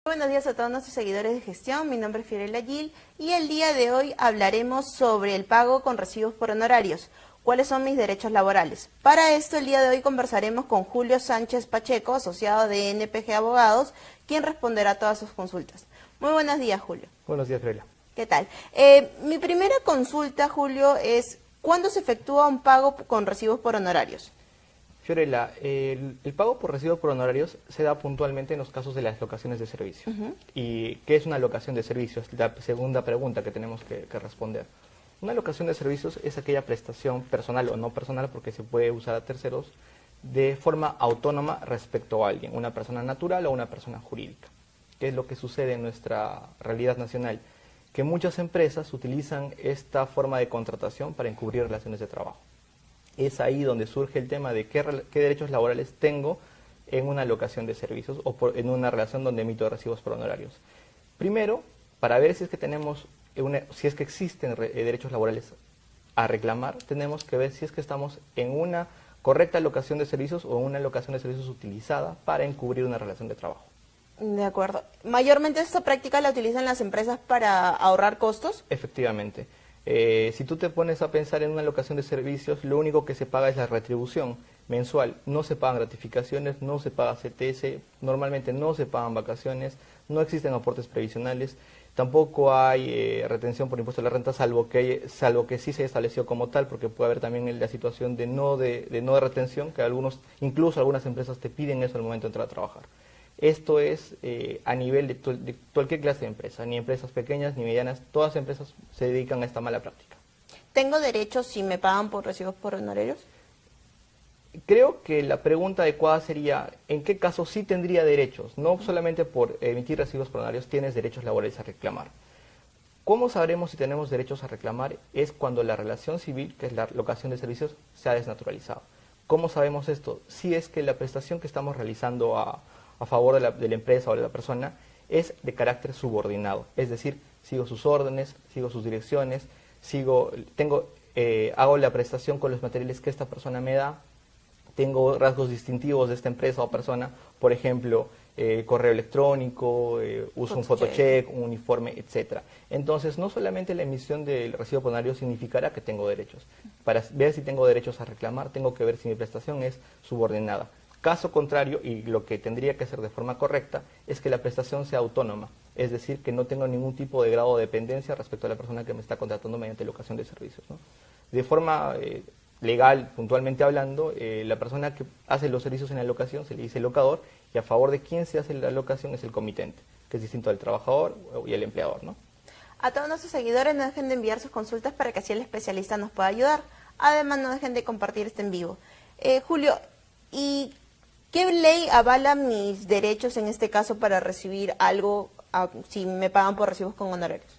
Buenos días a todos nuestros seguidores de gestión, mi nombre es Fiorella Gil y el día de hoy hablaremos sobre el pago con recibos por honorarios. ¿Cuáles son mis derechos laborales? Para esto el día de hoy conversaremos con Julio Sánchez Pacheco, asociado de NPG Abogados, quien responderá a todas sus consultas. Muy buenos días, Julio. Buenos días, Fiorella. ¿Qué tal? Mi primera consulta, Julio, es ¿cuándo se efectúa un pago con recibos por honorarios? Fiorella, el pago por recibo por honorarios se da puntualmente en los casos de las locaciones de servicio. ¿Y qué es una locación de servicios? La segunda pregunta que tenemos que responder. Una locación de servicios es aquella prestación personal o no personal, porque se puede usar a terceros, de forma autónoma respecto a alguien, una persona natural o una persona jurídica. ¿Qué es lo que sucede en nuestra realidad nacional? Que muchas empresas utilizan esta forma de contratación para encubrir relaciones de trabajo. Es ahí donde surge el tema de qué derechos laborales tengo en una locación de servicios o en una relación donde emito recibos por honorarios. Primero, para ver si es que si es que existen derechos laborales a reclamar, tenemos que ver si es que estamos en una correcta locación de servicios o en una locación de servicios utilizada para encubrir una relación de trabajo. De acuerdo. ¿Mayormente esta práctica la utilizan las empresas para ahorrar costos? Efectivamente. Si tú te pones a pensar en una locación de servicios, lo único que se paga es la retribución mensual. No se pagan gratificaciones, no se paga CTS, normalmente no se pagan vacaciones, no existen aportes previsionales, tampoco hay retención por impuesto a la renta, salvo que sí se estableció como tal, porque puede haber también la situación de no de retención, que incluso algunas empresas te piden eso al momento de entrar a trabajar. Esto es a nivel de cualquier clase de empresa, ni empresas pequeñas ni medianas, todas las empresas se dedican a esta mala práctica. ¿Tengo derechos si me pagan por recibos por honorarios? Creo que la pregunta adecuada sería, ¿en qué caso sí tendría derechos? No solamente por emitir recibos por honorarios tienes derechos laborales a reclamar. ¿Cómo sabremos si tenemos derechos a reclamar? Es cuando la relación civil, que es la locación de servicios, se ha desnaturalizado. ¿Cómo sabemos esto? Si es que la prestación que estamos realizando a favor de la empresa o de la persona es de carácter subordinado, es decir, sigo sus órdenes, sigo sus direcciones, hago la prestación con los materiales que esta persona me da, tengo rasgos distintivos de esta empresa o persona, por ejemplo, correo electrónico, uso un photocheck, un uniforme, etcétera. Entonces, no solamente la emisión del recibo por honorario significará que tengo derechos. Para ver si tengo derechos a reclamar, tengo que ver si mi prestación es subordinada. Caso contrario, y lo que tendría que hacer de forma correcta, es que la prestación sea autónoma, es decir, que no tenga ningún tipo de grado de dependencia respecto a la persona que me está contratando mediante locación de servicios, ¿no? De forma legal, puntualmente hablando, la persona que hace los servicios en la locación se le dice locador, y a favor de quien se hace la locación es el comitente, que es distinto al trabajador y al empleador, ¿no? A todos nuestros seguidores no dejen de enviar sus consultas para que así el especialista nos pueda ayudar. Además, no dejen de compartir este en vivo. Julio, ¿y qué ley avala mis derechos en este caso para recibir algo si me pagan por recibos con honorarios?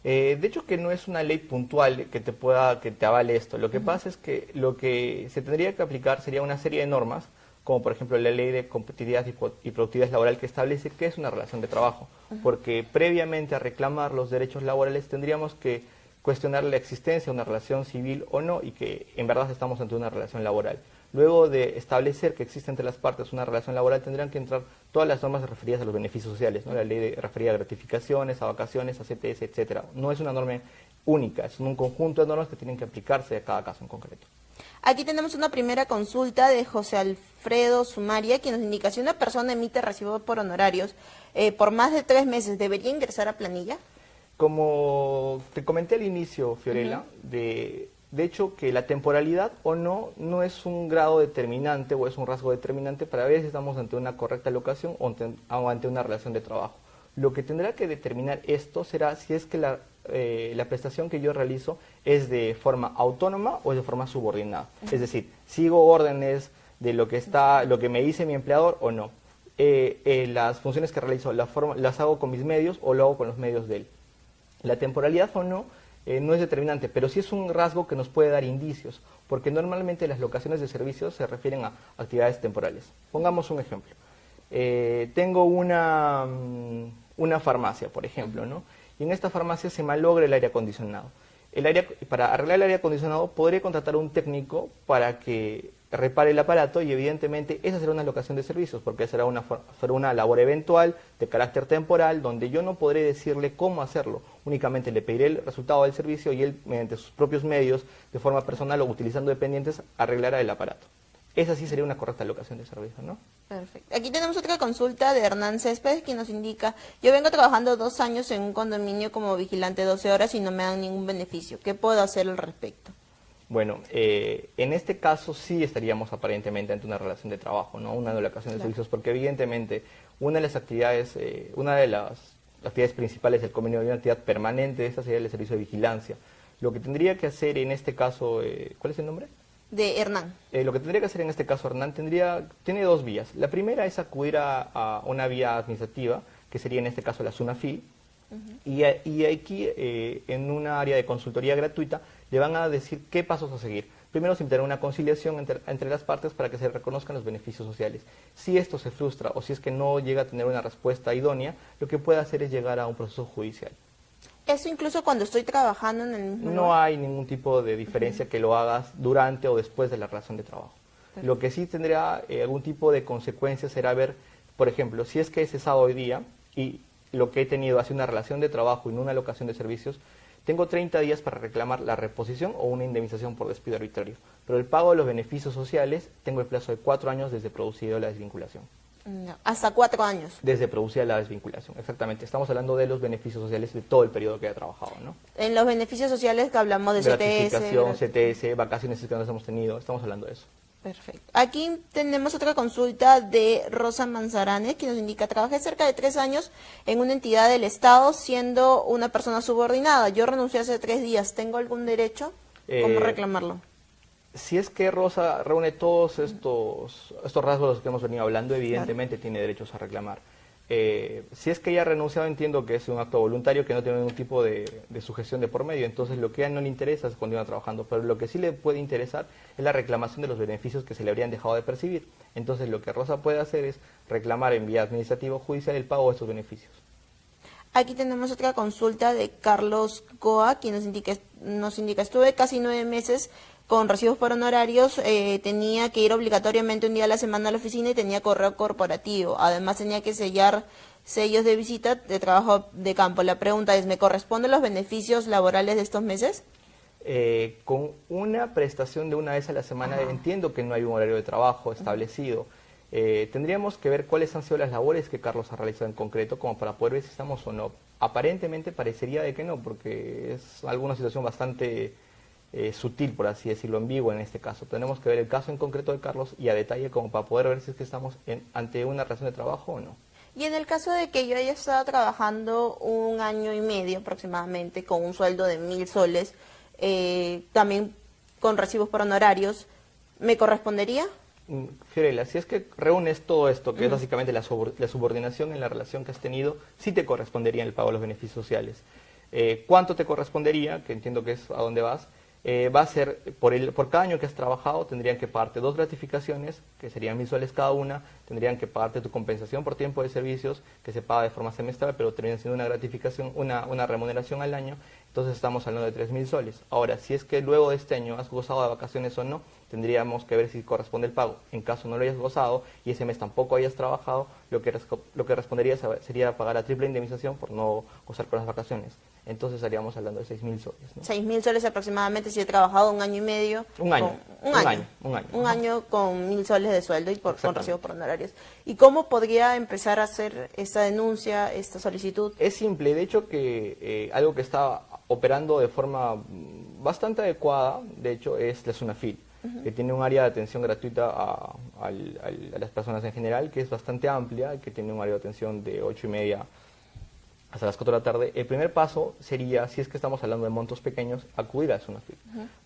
De hecho que no es una ley puntual que te avale esto. Lo que pasa es que lo que se tendría que aplicar sería una serie de normas, como por ejemplo la ley de competitividad y productividad laboral, que establece qué es una relación de trabajo. Porque previamente a reclamar los derechos laborales tendríamos que cuestionar la existencia de una relación civil o no, y que en verdad estamos ante una relación laboral. Luego de establecer que existe entre las partes una relación laboral, tendrán que entrar todas las normas referidas a los beneficios sociales, ¿no? La ley referida a gratificaciones, a vacaciones, a CTS, etcétera. No es una norma única, es un conjunto de normas que tienen que aplicarse a cada caso en concreto. Aquí tenemos una primera consulta de José Alfredo Sumaria, quien nos indica: si una persona emite recibo por honorarios por más de 3 meses, ¿debería ingresar a planilla? Como te comenté al inicio, Fiorella, de hecho que la temporalidad o no es un grado determinante o es un rasgo determinante para ver si estamos ante una correcta locación o ante una relación de trabajo. Lo que tendrá que determinar esto será si es que la prestación que yo realizo es de forma autónoma o es de forma subordinada. Es decir, sigo órdenes de lo que me dice mi empleador o no. Las funciones que realizo las hago con mis medios o lo hago con los medios de él. La temporalidad o no es determinante, pero sí es un rasgo que nos puede dar indicios, porque normalmente las locaciones de servicios se refieren a actividades temporales. Pongamos un ejemplo. Tengo una farmacia, por ejemplo, ¿no? Y en esta farmacia se malogra el aire acondicionado. Para arreglar el aire acondicionado podré contratar a un técnico para que repare el aparato y evidentemente esa será una locación de servicios porque será una labor eventual de carácter temporal donde yo no podré decirle cómo hacerlo, únicamente le pediré el resultado del servicio y él mediante sus propios medios de forma personal o utilizando dependientes arreglará el aparato. Esa sí sería una correcta locación de servicio, ¿no? Perfecto. Aquí tenemos otra consulta de Hernán Céspedes, quien nos indica: yo vengo trabajando 2 años en un condominio como vigilante 12 horas y no me dan ningún beneficio. ¿Qué puedo hacer al respecto? Bueno, en este caso sí estaríamos aparentemente ante una relación de trabajo, ¿no? Una locación de servicios, porque evidentemente una de las actividades principales del convenio de una actividad permanente, esta sería el servicio de vigilancia. Lo que tendría que hacer en este caso, ¿cuál es el nombre? De Hernán. Lo que tendría que hacer en este caso Hernán tiene 2 vías. La primera es acudir a una vía administrativa, que sería en este caso la SUNAFIL, y aquí en una área de consultoría gratuita le van a decir qué pasos a seguir. Primero se invitará una conciliación entre las partes para que se reconozcan los beneficios sociales. Si esto se frustra o si es que no llega a tener una respuesta idónea, lo que puede hacer es llegar a un proceso judicial. ¿Eso incluso cuando estoy trabajando en el mismo No lugar? hay ningún tipo de diferencia que lo hagas durante o después de la relación de trabajo. Perfecto. Lo que sí tendrá algún tipo de consecuencias será ver, por ejemplo, si es que he cesado hoy día y lo que he tenido hace una relación de trabajo y no una locación de servicios, tengo 30 días para reclamar la reposición o una indemnización por despido arbitrario. Pero el pago de los beneficios sociales tengo el plazo de 4 años desde producida la desvinculación. No, hasta 4 años. Desde producida la desvinculación, exactamente. Estamos hablando de los beneficios sociales de todo el periodo que haya trabajado, ¿no? En los beneficios sociales que hablamos de Gratificación, CTS. CTS, vacaciones que nos hemos tenido, estamos hablando de eso. Perfecto. Aquí tenemos otra consulta de Rosa Manzaranes, que nos indica: trabajé cerca de 3 años en una entidad del Estado siendo una persona subordinada. Yo renuncié hace 3 días. ¿Tengo algún derecho? ¿Cómo reclamarlo? Si es que Rosa reúne todos estos rasgos de los que hemos venido hablando, evidentemente tiene derechos a reclamar. Si es que ella ha renunciado, entiendo que es un acto voluntario, que no tiene ningún tipo de sujeción de por medio, entonces lo que a ella no le interesa es continuar trabajando, pero lo que sí le puede interesar es la reclamación de los beneficios que se le habrían dejado de percibir. Entonces lo que Rosa puede hacer es reclamar en vía administrativa o judicial el pago de esos beneficios. Aquí tenemos otra consulta de Carlos Goa, quien nos indica: estuve casi 9 meses con recibos por honorarios, tenía que ir obligatoriamente un día a la semana a la oficina y tenía correo corporativo. Además tenía que sellar sellos de visita de trabajo de campo. La pregunta es: ¿me corresponden los beneficios laborales de estos meses? Con una prestación de una vez a la semana, entiendo que no hay un horario de trabajo establecido. Tendríamos que ver cuáles han sido las labores que Carlos ha realizado en concreto como para poder ver si estamos o no. Aparentemente parecería de que no, porque es alguna situación bastante sutil, por así decirlo, ambigua en este caso. Tenemos que ver el caso en concreto de Carlos y a detalle como para poder ver si es que estamos ante una relación de trabajo o no. Y en el caso de que yo haya estado trabajando 1 año y medio aproximadamente con un sueldo de 1.000 soles, también con recibos por honorarios, ¿me correspondería? Fiorella, si es que reúnes todo esto, que es básicamente la subordinación en la relación que has tenido, sí te correspondería el pago de los beneficios sociales. ¿Cuánto te correspondería? Que entiendo que es a dónde vas. Va a ser, por cada año que has trabajado, tendrían que pagarte 2 gratificaciones, que serían 1.000 soles cada una, tendrían que pagarte tu compensación por tiempo de servicios, que se paga de forma semestral, pero termina siendo una gratificación, una remuneración al año, entonces estamos hablando de 3.000 soles. Ahora, si es que luego de este año has gozado de vacaciones o no, tendríamos que ver si corresponde el pago. En caso no lo hayas gozado y ese mes tampoco hayas trabajado, lo que respondería sería pagar la triple indemnización por no gozar con las vacaciones. Entonces estaríamos hablando de 6.000 soles, ¿no? 6.000 soles aproximadamente si he trabajado 1 año y medio. Un año. Un año con 1.000 soles de sueldo y con recibos por honorarios. ¿Y cómo podría empezar a hacer esta denuncia, esta solicitud? Es simple, de hecho que algo que está operando de forma bastante adecuada, de hecho, es la SUNAFIL, que tiene un área de atención gratuita a las personas en general, que es bastante amplia, que tiene un área de atención de 8:30 hasta las 4 de la tarde. El primer paso sería, si es que estamos hablando de montos pequeños, acudir a SUNAFIL,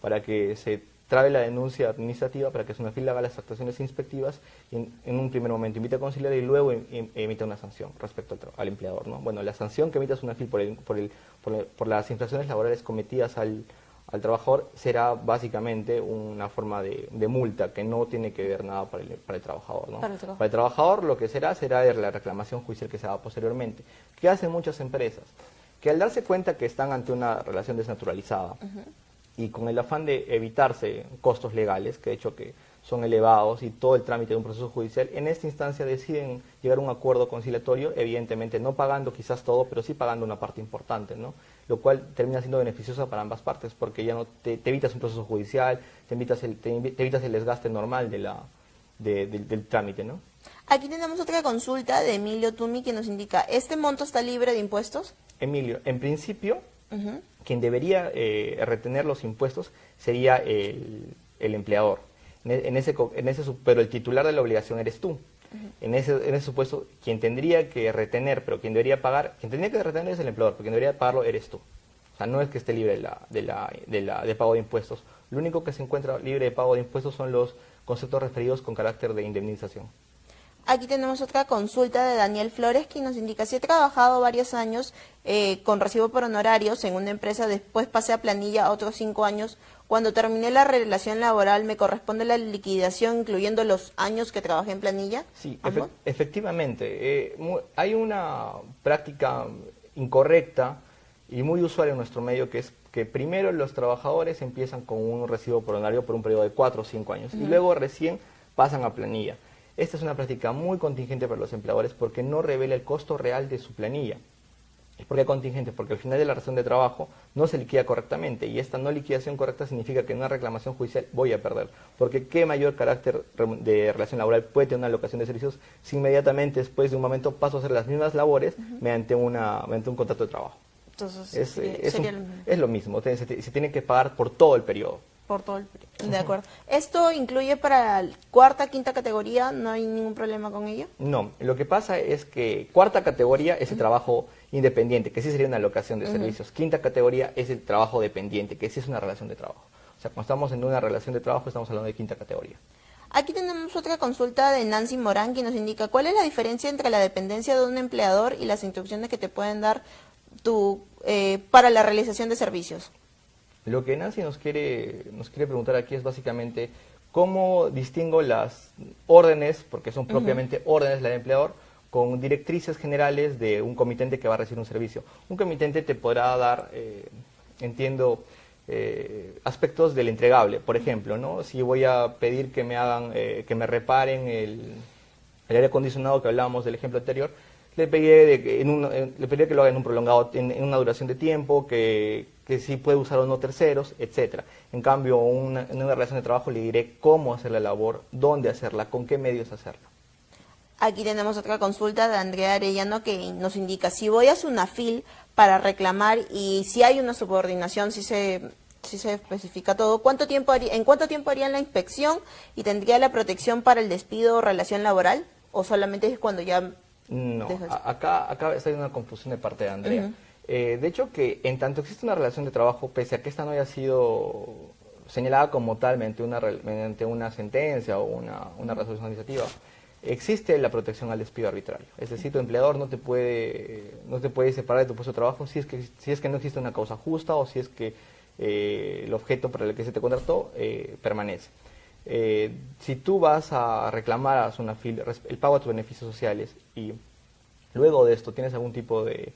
para que se trabe la denuncia administrativa, para que SUNAFIL haga las actuaciones inspectivas y en un primer momento invite a conciliar y luego emita una sanción respecto al empleador, ¿no? Bueno, la sanción que emita SUNAFIL por las infracciones laborales cometidas al trabajador será básicamente una forma de multa que no tiene que ver nada para el trabajador, ¿no? Para el trabajador lo que será la reclamación judicial que se haga posteriormente. ¿Qué hacen muchas empresas? Que al darse cuenta que están ante una relación desnaturalizada y con el afán de evitarse costos legales, que de hecho que son elevados y todo el trámite de un proceso judicial, en esta instancia deciden llegar a un acuerdo conciliatorio, evidentemente no pagando quizás todo, pero sí pagando una parte importante, ¿no? Lo cual termina siendo beneficioso para ambas partes, porque ya no te evitas un proceso judicial, te evitas el desgaste normal del trámite, ¿no? Aquí tenemos otra consulta de Emilio Tumi que nos indica, ¿este monto está libre de impuestos? Emilio, en principio, quien debería retener los impuestos sería el empleador. Pero el titular de la obligación eres tú. En ese supuesto, quien tendría que retener, pero quien debería pagar, quien tendría que retener es el empleador, pero quien debería pagarlo eres tú. O sea, no es que esté libre de pago de impuestos. Lo único que se encuentra libre de pago de impuestos son los conceptos referidos con carácter de indemnización. Aquí tenemos otra consulta de Daniel Flores que nos indica, si he trabajado varios años con recibo por honorarios en una empresa, después pasé a planilla otros 5 años, cuando terminé la relación laboral, ¿me corresponde la liquidación incluyendo los años que trabajé en planilla? Sí, efectivamente. Hay una práctica incorrecta y muy usual en nuestro medio, que es que primero los trabajadores empiezan con un recibo por honorario por un periodo de 4 o 5 años y luego recién pasan a planilla. Esta es una práctica muy contingente para los empleadores porque no revela el costo real de su planilla. ¿Y por qué contingente? Porque al final de la relación de trabajo no se liquida correctamente y esta no liquidación correcta significa que en una reclamación judicial voy a perder. Porque qué mayor carácter de relación laboral puede tener una locación de servicios si inmediatamente después de un momento paso a hacer las mismas labores mediante un contrato de trabajo. Entonces es lo mismo, se tiene que pagar por todo el periodo. Por todo el periodo. De acuerdo. ¿Esto incluye para cuarta, quinta categoría? ¿No hay ningún problema con ello? No, lo que pasa es que cuarta categoría es el trabajo independiente, que sí sería una locación de servicios. Quinta categoría es el trabajo dependiente, que sí es una relación de trabajo. O sea, cuando estamos en una relación de trabajo estamos hablando de quinta categoría. Aquí tenemos otra consulta de Nancy Morán que nos indica, ¿cuál es la diferencia entre la dependencia de un empleador y las instrucciones que te pueden dar para la realización de servicios? Lo que Nancy nos quiere preguntar aquí es básicamente cómo distingo las órdenes, porque son propiamente órdenes del empleador, con directrices generales de un comitente que va a recibir un servicio. Un comitente te podrá dar, aspectos del entregable. Por ejemplo, ¿no? Si voy a pedir que me hagan, que me reparen el aire acondicionado que hablábamos del ejemplo anterior, le pediré que lo haga en un prolongado, en una duración de tiempo, que sí puede usar o no terceros, etcétera. En cambio, en una relación de trabajo le diré cómo hacer la labor, dónde hacerla, con qué medios hacerla. Aquí tenemos otra consulta de Andrea Arellano que nos indica, si voy a Sunafil para reclamar y si hay una subordinación, si se especifica todo, ¿en cuánto tiempo harían la inspección y tendría la protección para el despido o relación laboral? ¿O solamente es cuando ya...? No, acá está una confusión de parte de Andrea. De hecho, que en tanto existe una relación de trabajo, pese a que esta no haya sido señalada como tal mediante una sentencia o una resolución administrativa, existe la protección al despido arbitrario. Es decir, tu empleador no te puede separar de tu puesto de trabajo si es que no existe una causa justa o si es que el objeto para el que se te contrató permanece. Si tú vas a reclamar a Sunafil el pago de tus beneficios sociales y luego de esto tienes algún tipo de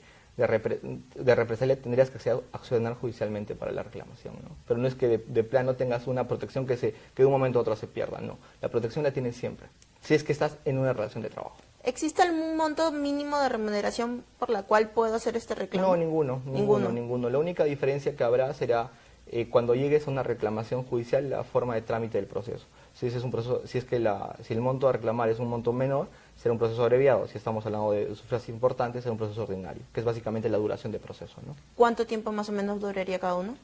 represalia, tendrías que accionar judicialmente para la reclamación, ¿no? Pero no es que de plano tengas una protección que de un momento a otro se pierda, no. La protección la tienes siempre, si es que estás en una relación de trabajo. ¿Existe algún monto mínimo de remuneración por la cual puedo hacer este reclamo? No, ninguno. La única diferencia que habrá será cuando llegues a una reclamación judicial, la forma de trámite del proceso. Si el monto a reclamar es un monto menor, será un proceso abreviado. Si estamos hablando de cifras importantes, será un proceso ordinario, que es básicamente la duración del proceso, ¿no? ¿Cuánto tiempo más o menos duraría cada uno?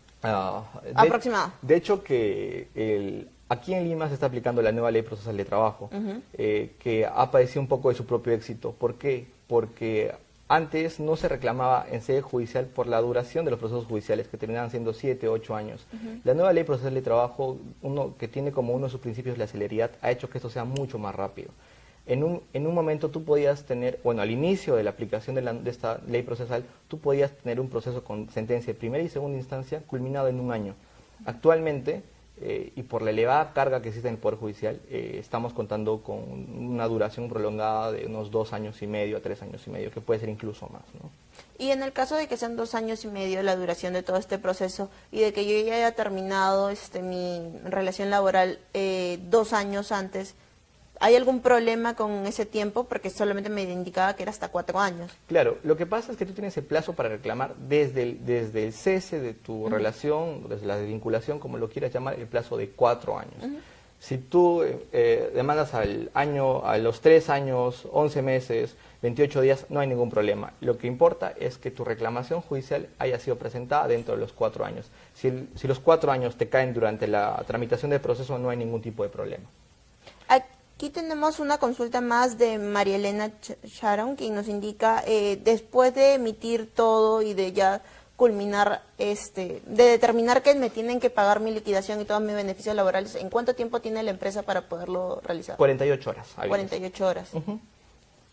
Aproximado. De hecho, que aquí en Lima se está aplicando la nueva ley procesal de trabajo, que ha padecido un poco de su propio éxito. ¿Por qué? Porque antes no se reclamaba en sede judicial por la duración de los procesos judiciales, que terminaban siendo 7 o 8 años. La nueva ley procesal de trabajo, que tiene como uno de sus principios la celeridad, ha hecho que esto sea mucho más rápido. En un momento tú podías tener, al inicio de la aplicación de esta ley procesal, tú podías tener un proceso con sentencia de primera y segunda instancia culminado en un año. Actualmente, y por la elevada carga que existe en el Poder Judicial, estamos contando con una duración prolongada de unos 2 años y medio a 3 años y medio, que puede ser incluso más, ¿no? Y en el caso de que sean 2 años y medio la duración de todo este proceso y de que yo ya haya terminado mi relación laboral 2 años antes, ¿hay algún problema con ese tiempo? Porque solamente me indicaba que era hasta 4 años. Claro, lo que pasa es que tú tienes el plazo para reclamar desde el cese de tu relación, desde la desvinculación, como lo quieras llamar, el plazo de 4 años. Si tú demandas a los 3 años, 11 meses, 28 días, no hay ningún problema. Lo que importa es que tu reclamación judicial haya sido presentada dentro de los 4 años. Si los 4 años te caen durante la tramitación del proceso, no hay ningún tipo de problema. Aquí tenemos una consulta más de María Elena Sharon, quien nos indica, después de emitir todo y de ya culminar, de determinar que me tienen que pagar mi liquidación y todos mis beneficios laborales, ¿en cuánto tiempo tiene la empresa para poderlo realizar? 48 horas. 48 horas.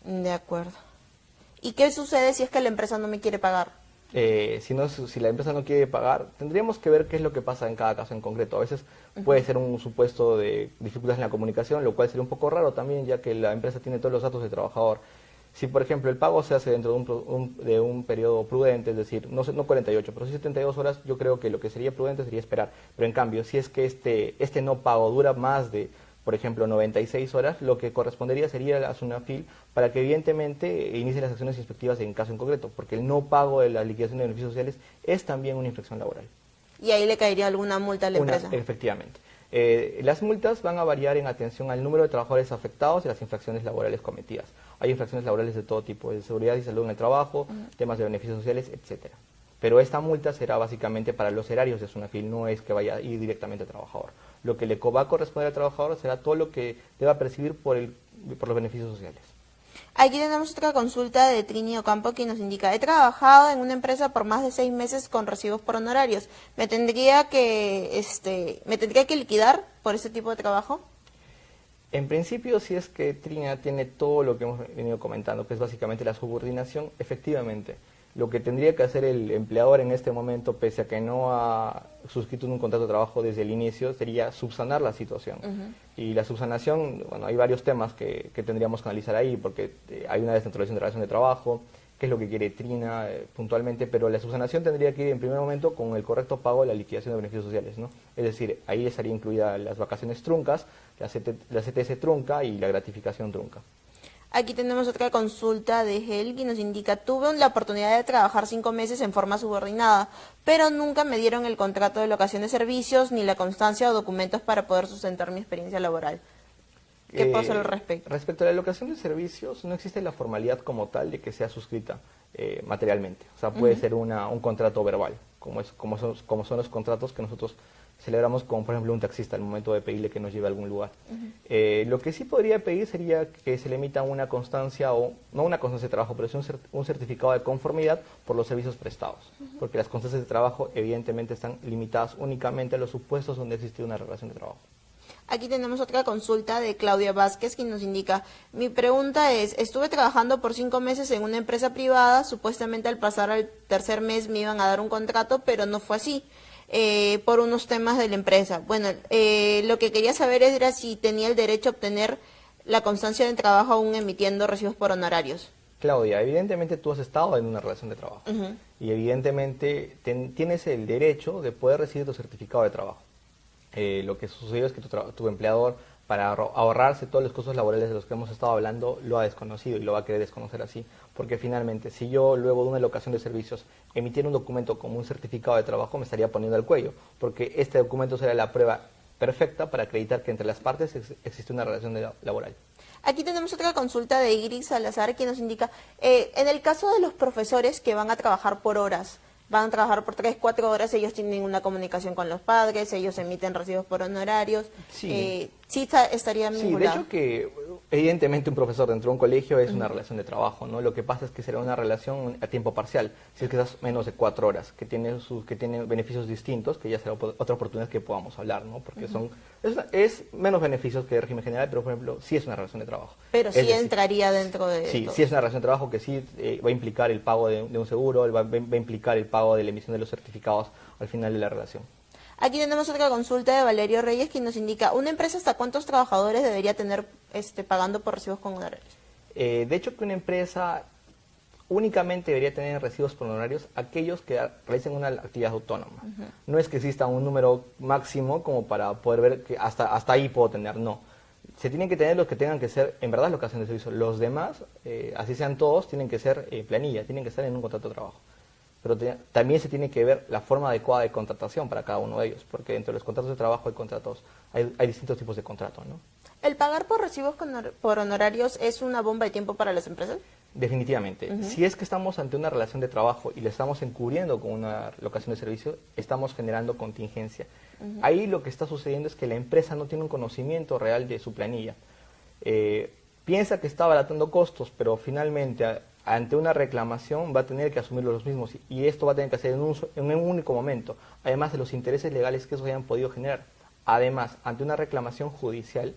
De acuerdo. ¿Y qué sucede si es que la empresa no me quiere pagar? Si la empresa no quiere pagar, tendríamos que ver qué es lo que pasa en cada caso en concreto. A veces puede ser un supuesto de dificultades en la comunicación, lo cual sería un poco raro también, ya que la empresa tiene todos los datos del trabajador. Si, por ejemplo, el pago se hace dentro de un periodo prudente, es decir, no 48, pero sí 72 horas, yo creo que lo que sería prudente sería esperar. Pero en cambio, si es que este no pago dura más de, por ejemplo, 96 horas, lo que correspondería sería a SUNAFIL para que evidentemente inicie las acciones inspectivas en caso en concreto, porque el no pago de la liquidación de beneficios sociales es también una infracción laboral. ¿Y ahí le caería alguna multa a la empresa? Efectivamente. Las multas van a variar en atención al número de trabajadores afectados y las infracciones laborales cometidas. Hay infracciones laborales de todo tipo, de seguridad y salud en el trabajo, temas de beneficios sociales, etcétera. Pero esta multa será básicamente para los erarios de SUNAFIL, no es que vaya a ir directamente al trabajador. Lo que le va a corresponder al trabajador será todo lo que deba percibir por los beneficios sociales. Aquí tenemos otra consulta de Trini Ocampo que nos indica, he trabajado en una empresa por más de 6 meses con recibos por honorarios. ¿Me tendría que liquidar por ese tipo de trabajo? En principio, si es que Trina tiene todo lo que hemos venido comentando, que es básicamente la subordinación, efectivamente, lo que tendría que hacer el empleador en este momento, pese a que no ha suscrito un contrato de trabajo desde el inicio, sería subsanar la situación. Y la subsanación, bueno, hay varios temas que tendríamos que analizar ahí, porque hay una descentralización de relación de trabajo, qué es lo que quiere Trina puntualmente, pero la subsanación tendría que ir en primer momento con el correcto pago de la liquidación de beneficios sociales, ¿no? Es decir, ahí estaría incluida las vacaciones truncas, la CTS trunca y la gratificación trunca. Aquí tenemos otra consulta de Hel que nos indica, tuve la oportunidad de trabajar 5 meses en forma subordinada, pero nunca me dieron el contrato de locación de servicios ni la constancia o documentos para poder sustentar mi experiencia laboral. ¿Qué puedo hacer al respecto? Respecto a la locación de servicios, no existe la formalidad como tal de que sea suscrita materialmente. O sea, puede ser un contrato verbal, como son los contratos que nosotros celebramos con, por ejemplo, un taxista al momento de pedirle que nos lleve a algún lugar. Lo que sí podría pedir sería que se le emita una constancia, o no una constancia de trabajo, pero sí un certificado de conformidad por los servicios prestados. Porque las constancias de trabajo evidentemente están limitadas únicamente a los supuestos donde existe una relación de trabajo. Aquí tenemos otra consulta de Claudia Vázquez, quien nos indica, mi pregunta es, estuve trabajando por 5 meses en una empresa privada, supuestamente al pasar al tercer mes me iban a dar un contrato, pero no fue así, por unos temas de la empresa. Bueno, lo que quería saber era si tenía el derecho a obtener la constancia de trabajo aún emitiendo recibos por honorarios. Claudia, evidentemente tú has estado en una relación de trabajo y evidentemente tienes el derecho de poder recibir tu certificado de trabajo. Lo que sucedió es que tu empleador, para ahorrarse todos los costos laborales de los que hemos estado hablando, lo ha desconocido y lo va a querer desconocer así. Porque finalmente, si yo luego de una locación de servicios emitiera un documento como un certificado de trabajo, me estaría poniendo al cuello. Porque este documento será la prueba perfecta para acreditar que entre las partes existe una relación laboral. Aquí tenemos otra consulta de Iris Salazar, que nos indica, en el caso de los profesores que van a trabajar por horas, van a trabajar por 3, 4 horas, ellos tienen una comunicación con los padres, ellos emiten recibos por honorarios, sí estaría vinculado. Sí, de hecho que evidentemente un profesor dentro de un colegio es una relación de trabajo, ¿no? Lo que pasa es que será una relación a tiempo parcial, si es que estás menos de 4 horas, que tiene beneficios distintos, que ya será otra oportunidad que podamos hablar, ¿no? Porque es menos beneficios que el régimen general, pero por ejemplo sí es una relación de trabajo. Pero sí entraría dentro de Sí, todo. Sí es una relación de trabajo que sí va a implicar el pago de un seguro, va a implicar el pago de la emisión de los certificados al final de la relación. Aquí tenemos otra consulta de Valerio Reyes, que nos indica, ¿una empresa hasta cuántos trabajadores debería tener pagando por recibos con honorarios? De hecho que una empresa únicamente debería tener recibos por honorarios aquellos que realicen una actividad autónoma. No es que exista un número máximo como para poder ver que hasta ahí puedo tener, no. Se tienen que tener los que tengan que ser, en verdad, locación de servicio. Los demás, así sean todos, tienen que ser planilla, tienen que estar en un contrato de trabajo. Pero también se tiene que ver la forma adecuada de contratación para cada uno de ellos, porque dentro de los contratos de trabajo hay distintos tipos de contrato, ¿no? ¿El pagar por recibos por honorarios es una bomba de tiempo para las empresas? Definitivamente. Si es que estamos ante una relación de trabajo y le estamos encubriendo con una locación de servicio, estamos generando contingencia. Ahí lo que está sucediendo es que la empresa no tiene un conocimiento real de su planilla. Piensa que está abaratando costos, pero finalmente ante una reclamación va a tener que asumirlo los mismos y esto va a tener que hacer en un único momento, además de los intereses legales que eso hayan podido generar. Además, ante una reclamación judicial,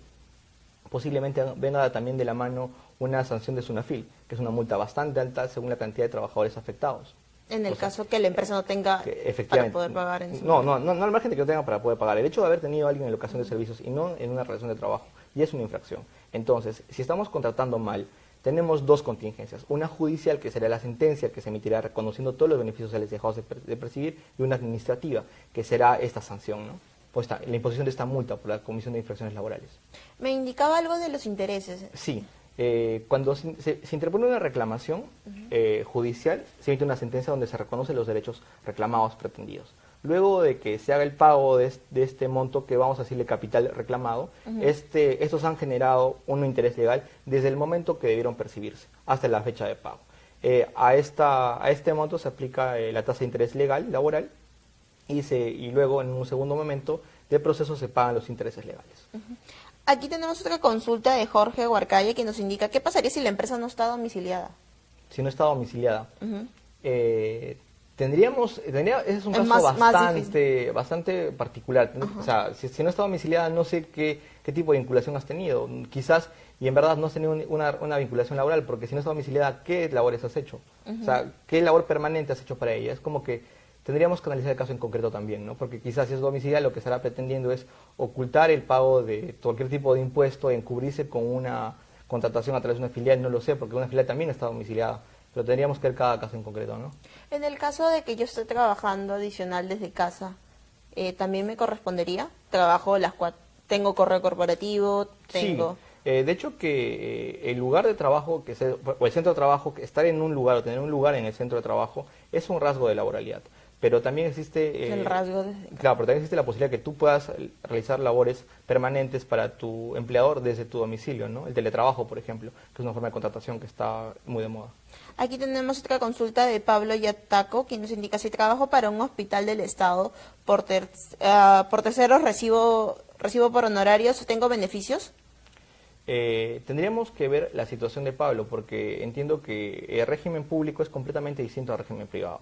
posiblemente venga también de la mano una sanción de SUNAFIL, que es una multa bastante alta según la cantidad de trabajadores afectados. En el caso que la empresa no tenga para poder pagar en su... No, al margen de que no tenga para poder pagar. El hecho de haber tenido a alguien en locación de servicios y no en una relación de trabajo ya es una infracción. Entonces, si estamos contratando mal, tenemos dos contingencias. Una judicial, que será la sentencia que se emitirá reconociendo todos los beneficios sociales dejados de percibir, y una administrativa, que será esta sanción, ¿no? Pues la imposición de esta multa por la comisión de infracciones laborales. Me indicaba algo de los intereses. Sí. Cuando se interpone una reclamación judicial, se emite una sentencia donde se reconocen los derechos reclamados pretendidos. Luego de que se haga el pago de este monto, que vamos a decirle capital reclamado, estos han generado un interés legal desde el momento que debieron percibirse hasta la fecha de pago. A este monto se aplica la tasa de interés legal, laboral, y luego en un segundo momento del proceso se pagan los intereses legales. Aquí tenemos otra consulta de Jorge Huarcalle que nos indica qué pasaría si la empresa no está domiciliada. Si no está domiciliada, ese es un caso bastante particular. O sea, si no está domiciliada, no sé qué tipo de vinculación has tenido. Quizás, y en verdad no has tenido una vinculación laboral, porque si no está domiciliada, ¿qué labores has hecho? O sea, ¿qué labor permanente has hecho para ella? Es como que tendríamos que analizar el caso en concreto también, ¿no? Porque quizás si es domiciliada, lo que estará pretendiendo es ocultar el pago de cualquier tipo de impuesto, encubrirse con una contratación a través de una filial, no lo sé, porque una filial también está domiciliada. Pero tendríamos que ver cada caso en concreto, ¿no? En el caso de que yo esté trabajando adicional desde casa, ¿también me correspondería? Trabajo tengo correo corporativo, tengo... Sí. De hecho que el lugar de trabajo, o el centro de trabajo, estar en un lugar o tener un lugar en el centro de trabajo es un rasgo de laboralidad. Pero también existe... el rasgo Claro, pero también existe la posibilidad que tú puedas realizar labores permanentes para tu empleador desde tu domicilio, ¿no? El teletrabajo, por ejemplo, que es una forma de contratación que está muy de moda. Aquí tenemos otra consulta de Pablo Yataco, quien nos indica: si trabajo para un hospital del Estado por terceros recibo por honorarios, ¿tengo beneficios? Tendríamos que ver la situación de Pablo, porque entiendo que el régimen público es completamente distinto al régimen privado.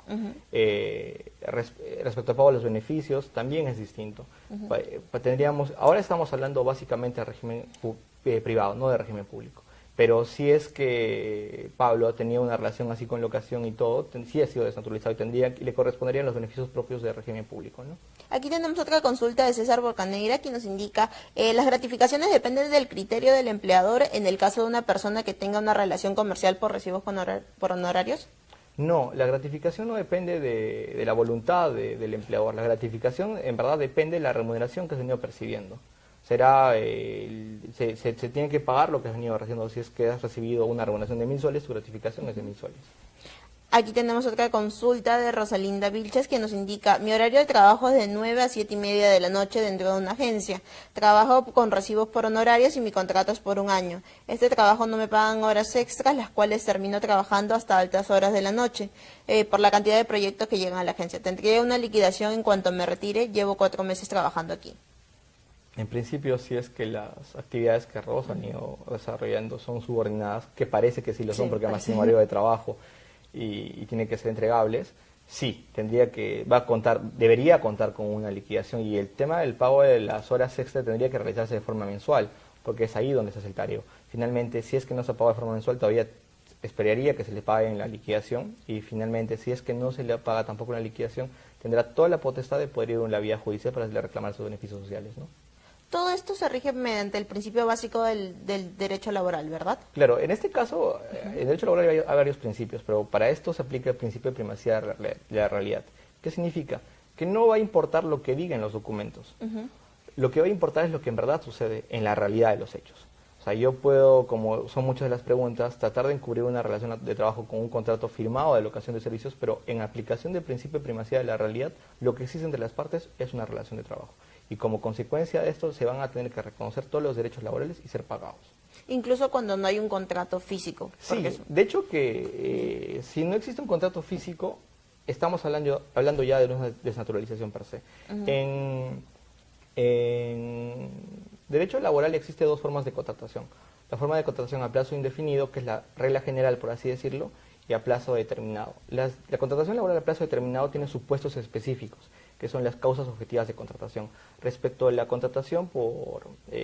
Respecto a pago de los beneficios, también es distinto. Ahora estamos hablando básicamente del régimen privado, no del régimen público. Pero si es que Pablo tenía una relación así con locación y todo, sí ha sido desnaturalizado y le corresponderían los beneficios propios del régimen público, ¿no? Aquí tenemos otra consulta de César Bocaneira, que nos indica: las gratificaciones dependen del criterio del empleador en el caso de una persona que tenga una relación comercial por recibos por honorarios. No, la gratificación no depende de la voluntad del empleador. La gratificación en verdad depende de la remuneración que se ha venido percibiendo. Se tiene que pagar lo que has venido recibiendo. Si es que has recibido una remuneración de 1.000 soles, tu gratificación es de 1.000 soles. Aquí tenemos otra consulta de Rosalinda Vilches, que nos indica: mi horario de trabajo es de 9 a 7:30 de la noche dentro de una agencia. Trabajo con recibos por honorarios y mi contrato es por un año. Este trabajo no me pagan horas extras, las cuales termino trabajando hasta altas horas de la noche, por la cantidad de proyectos que llegan a la agencia. Tendría una liquidación en cuanto me retire. Llevo 4 meses trabajando aquí. En principio, si es que las actividades que Rosa han ido desarrollando son subordinadas, que parece que sí lo son, porque además tiene un horario de trabajo y tiene que ser entregables, sí, debería contar con una liquidación. Y el tema del pago de las horas extra tendría que realizarse de forma mensual, porque es ahí donde se hace el tareo. Finalmente, si es que no se paga de forma mensual, todavía esperaría que se le pague en la liquidación, y finalmente, si es que no se le paga tampoco en la liquidación, tendrá toda la potestad de poder ir en la vía judicial para reclamar sus beneficios sociales, ¿no? Todo esto se rige mediante el principio básico del derecho laboral, ¿verdad? Claro, en este caso, en derecho laboral hay varios principios, pero para esto se aplica el principio de primacía de la realidad. ¿Qué significa? Que no va a importar lo que digan los documentos. Lo que va a importar es lo que en verdad sucede en la realidad de los hechos. O sea, yo puedo, como son muchas de las preguntas, tratar de encubrir una relación de trabajo con un contrato firmado de locación de servicios, pero en aplicación del principio de primacía de la realidad, lo que existe entre las partes es una relación de trabajo. Y como consecuencia de esto se van a tener que reconocer todos los derechos laborales y ser pagados. Incluso cuando no hay un contrato físico. Sí, de hecho que si no existe un contrato físico, estamos hablando ya de una desnaturalización per se. En derecho laboral existe dos formas de contratación. La forma de contratación a plazo indefinido, que es la regla general, por así decirlo, y a plazo determinado. La contratación laboral a plazo determinado tiene supuestos específicos, que son las causas objetivas de contratación. Respecto a la contratación por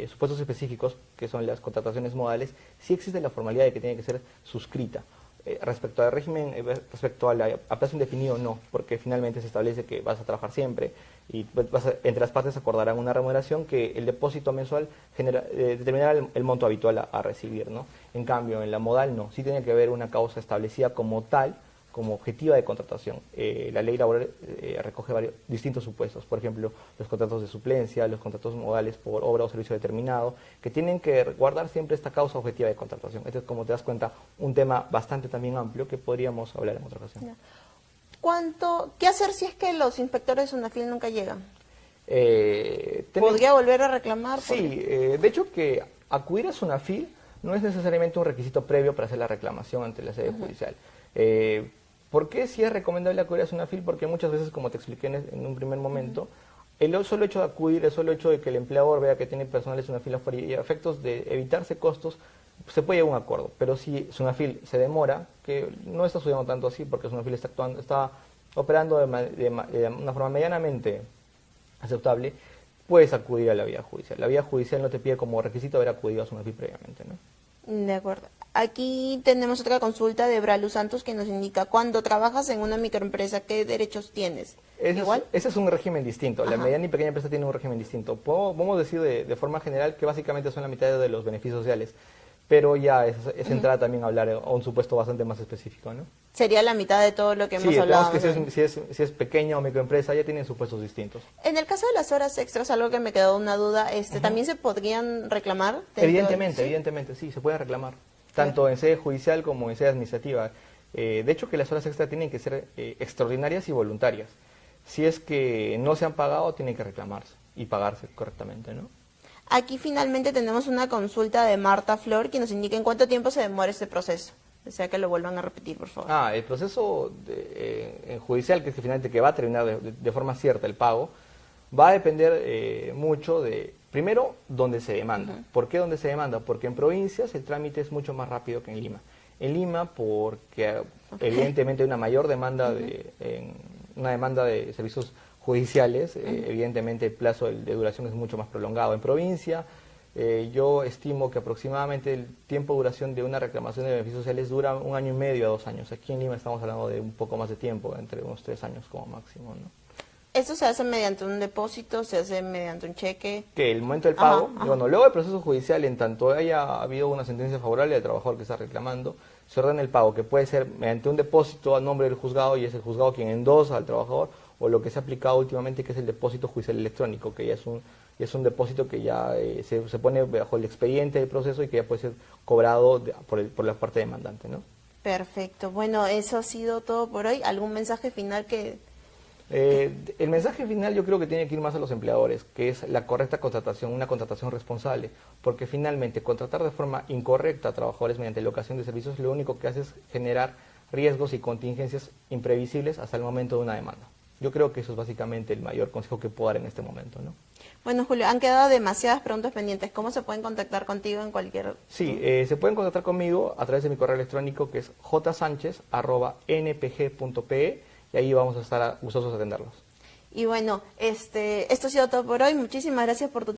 supuestos específicos, que son las contrataciones modales, sí existe la formalidad de que tiene que ser suscrita. Respecto al régimen, respecto a plazo indefinido, no, porque finalmente se establece que vas a trabajar siempre y entre las partes acordarán una remuneración que el depósito mensual determinará el monto habitual a recibir, ¿no? En cambio, en la modal no, sí tiene que haber una causa establecida como tal, como objetiva de contratación. La ley laboral recoge varios distintos supuestos, por ejemplo, los contratos de suplencia, los contratos modales por obra o servicio determinado, que tienen que guardar siempre esta causa objetiva de contratación. Este es, como te das cuenta, un tema bastante también amplio que podríamos hablar en otra ocasión. ¿Qué hacer si es que los inspectores de SUNAFIL nunca llegan? ¿Podría volver a reclamar? Sí, de hecho que acudir a SUNAFIL no es necesariamente un requisito previo para hacer la reclamación ante la sede judicial. ¿Por qué sí es recomendable acudir a SUNAFIL? Porque muchas veces, como te expliqué en un primer momento, el solo hecho de acudir, el solo hecho de que el empleador vea que tiene personal de SUNAFIL afuera y a efectos de evitarse costos, se puede llegar a un acuerdo. Pero si SUNAFIL se demora, que no está sucediendo tanto así, porque SUNAFIL está operando de una forma medianamente aceptable, puedes acudir a la vía judicial. La vía judicial no te pide como requisito haber acudido a SUNAFIL previamente, ¿no? De acuerdo. Aquí tenemos otra consulta de Bralu Santos que nos indica, cuando trabajas en una microempresa, ¿qué derechos tienes? ¿Igual? Ese es un régimen distinto. La mediana y pequeña empresa tiene un régimen distinto. Podemos decir de forma general que básicamente son la mitad de los beneficios sociales, pero ya es entrar también a hablar a un supuesto bastante más específico, ¿no? Sería la mitad de todo lo que hemos hablado. Que si es pequeña o microempresa ya tienen supuestos distintos. En el caso de las horas extras, algo que me quedó una duda, ¿también se podrían reclamar? Evidentemente, sí, se puede reclamar, tanto en sede judicial como en sede administrativa. De hecho que las horas extras tienen que ser extraordinarias y voluntarias. Si es que no se han pagado, tienen que reclamarse y pagarse correctamente, ¿no? Aquí finalmente tenemos una consulta de Marta Flor que nos indica en cuánto tiempo se demora este proceso. Desea que lo vuelvan a repetir, por favor. El proceso judicial, que es que finalmente que va a terminar de forma cierta el pago, va a depender mucho de, primero, dónde se demanda. ¿Por qué dónde se demanda? Porque en provincias el trámite es mucho más rápido que en Lima. En Lima, porque evidentemente hay una mayor demanda una demanda de servicios judiciales, evidentemente el plazo de duración es mucho más prolongado. En provincia, yo estimo que aproximadamente el tiempo de duración de una reclamación de beneficios sociales dura 1 año y medio a 2 años. Aquí en Lima estamos hablando de un poco más de tiempo, entre unos 3 años como máximo, ¿no? ¿Esto se hace mediante un depósito, se hace mediante un cheque? Que el momento del pago, bueno, luego del proceso judicial, en tanto haya habido una sentencia favorable al trabajador que está reclamando, se ordena el pago, que puede ser mediante un depósito a nombre del juzgado y es el juzgado quien endosa al trabajador, o lo que se ha aplicado últimamente, que es el depósito judicial electrónico, que ya es un depósito que ya se pone bajo el expediente del proceso y que ya puede ser cobrado por la parte demandante, ¿no? Perfecto. Bueno, eso ha sido todo por hoy. ¿Algún mensaje final que...? El mensaje final yo creo que tiene que ir más a los empleadores, que es la correcta contratación, una contratación responsable, porque finalmente contratar de forma incorrecta a trabajadores mediante locación de servicios lo único que hace es generar riesgos y contingencias imprevisibles hasta el momento de una demanda. Yo creo que eso es básicamente el mayor consejo que puedo dar en este momento, ¿no? Bueno, Julio, han quedado demasiadas preguntas pendientes. ¿Cómo se pueden contactar contigo en cualquier...? Sí, se pueden contactar conmigo a través de mi correo electrónico, que es jsanchez@npg.pe, y ahí vamos a estar gustosos de atenderlos. Y bueno, esto ha sido todo por hoy. Muchísimas gracias por tu